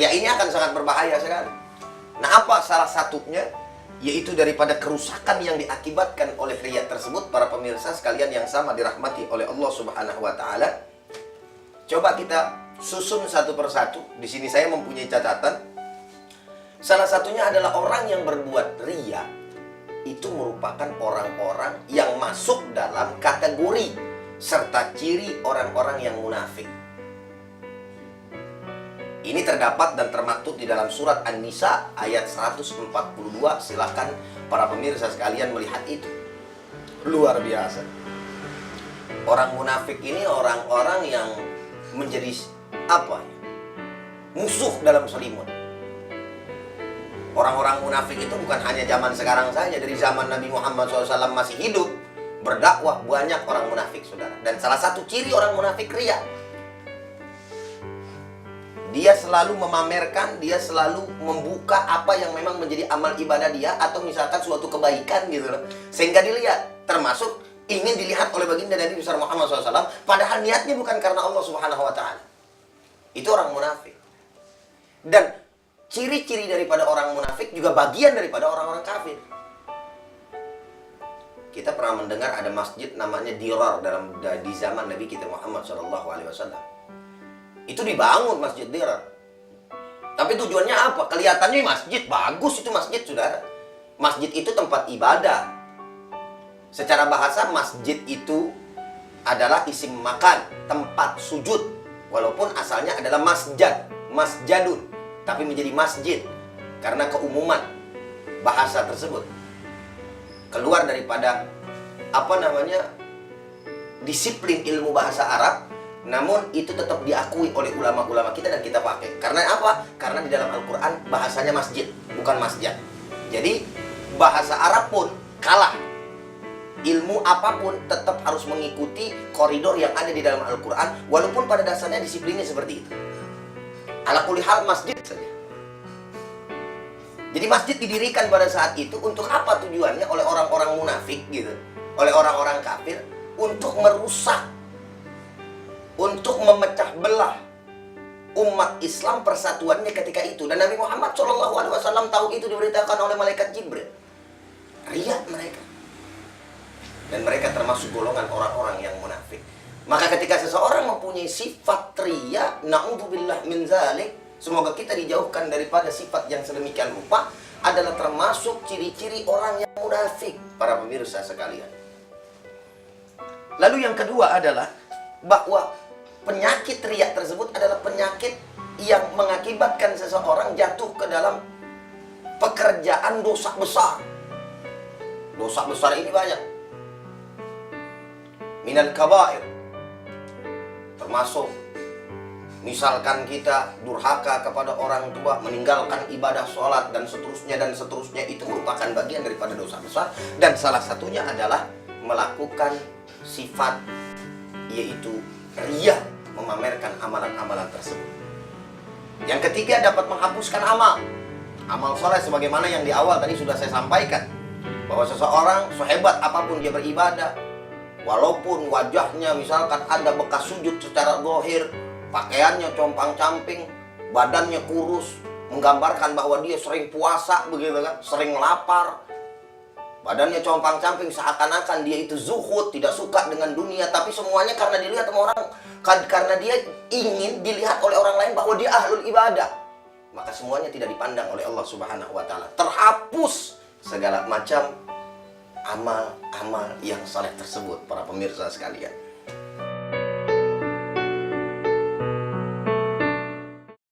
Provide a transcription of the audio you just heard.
Ria ini akan sangat berbahaya sekali. Nah, apa salah satunya? Yaitu daripada kerusakan yang diakibatkan oleh ria tersebut, para pemirsa sekalian yang sama dirahmati oleh Allah Subhanahu wa taala. Coba kita susun satu persatu. Di sini saya mempunyai catatan. Salah satunya adalah orang yang berbuat ria itu merupakan orang-orang yang masuk dalam kategori serta ciri orang-orang yang munafik. Ini terdapat dan termaktub di dalam surat An-Nisa ayat 142. Silakan para pemirsa sekalian melihat itu. Luar biasa. Orang munafik ini orang-orang yang menjadi apa ya? Musuh dalam selimut. Orang-orang munafik itu bukan hanya zaman sekarang saja. Dari zaman Nabi Muhammad SAW masih hidup, berdakwah, banyak orang munafik, saudara. Dan salah satu ciri orang munafik ria. Dia selalu memamerkan, dia selalu membuka apa yang memang menjadi amal ibadah dia, atau misalkan suatu kebaikan gitu loh. Sehingga dilihat, termasuk ingin dilihat oleh baginda Nabi besar Muhammad SAW, padahal niatnya bukan karena Allah Subhanahu wa taala. Itu orang munafik. Dan ciri-ciri daripada orang munafik juga bagian daripada orang-orang kafir. Kita pernah mendengar ada masjid namanya Dirar di zaman Nabi kita Muhammad SAW. Itu dibangun masjid Dirar. Tapi tujuannya apa? Kelihatannya masjid, bagus itu masjid, saudara. Masjid itu tempat ibadah. Secara bahasa masjid itu adalah isim makan, tempat sujud. Walaupun asalnya adalah masjad, masjadun, tapi menjadi masjid karena keumuman bahasa tersebut. Keluar daripada disiplin ilmu bahasa Arab. Namun itu tetap diakui oleh ulama-ulama kita dan kita pakai. Karena apa? Karena di dalam Al-Quran bahasanya masjid, bukan masjid. Jadi bahasa Arab pun kalah. Ilmu apapun tetap harus mengikuti koridor yang ada di dalam Al-Quran, walaupun pada dasarnya disiplinnya seperti itu. Ala kulli hal masjid saja. Jadi masjid didirikan pada saat itu untuk apa tujuannya? Oleh orang-orang munafik gitu, oleh orang-orang kafir, untuk merusak, untuk memecah belah umat Islam persatuannya ketika itu. Dan Nabi Muhammad SAW tahu itu, diberitakan oleh malaikat Jibril. Ria mereka. Dan mereka termasuk golongan orang-orang yang munafik. Maka ketika seseorang mempunyai sifat ria, na'udzubillah min zalik, semoga kita dijauhkan daripada sifat yang sedemikian rupa, adalah termasuk ciri-ciri orang yang munafik, para pemirsa sekalian. Lalu yang kedua adalah bahwa penyakit riya tersebut adalah penyakit yang mengakibatkan seseorang jatuh ke dalam pekerjaan dosa besar. Dosa besar ini banyak. Minal kabair. Termasuk misalkan kita durhaka kepada orang tua, meninggalkan ibadah sholat dan seterusnya, itu merupakan bagian daripada dosa besar. Dan salah satunya adalah melakukan sifat yaitu riya, memamerkan amalan-amalan tersebut. Yang ketiga, dapat menghapuskan amal soleh, sebagaimana yang di awal tadi sudah saya sampaikan, bahwa seseorang sehebat apapun dia beribadah, walaupun wajahnya misalkan ada bekas sujud secara zahir, pakaiannya compang-camping, badannya kurus, menggambarkan bahwa dia sering puasa begitu kan, sering lapar, badannya compang-camping, seakan-akan dia itu zuhud, tidak suka dengan dunia, tapi semuanya karena dilihat sama orang, karena dia ingin dilihat oleh orang lain bahwa dia ahlul ibadah. Maka semuanya tidak dipandang oleh Allah Subhanahu wa taala. Terhapus segala macam amal-amal yang saleh tersebut, para pemirsa sekalian.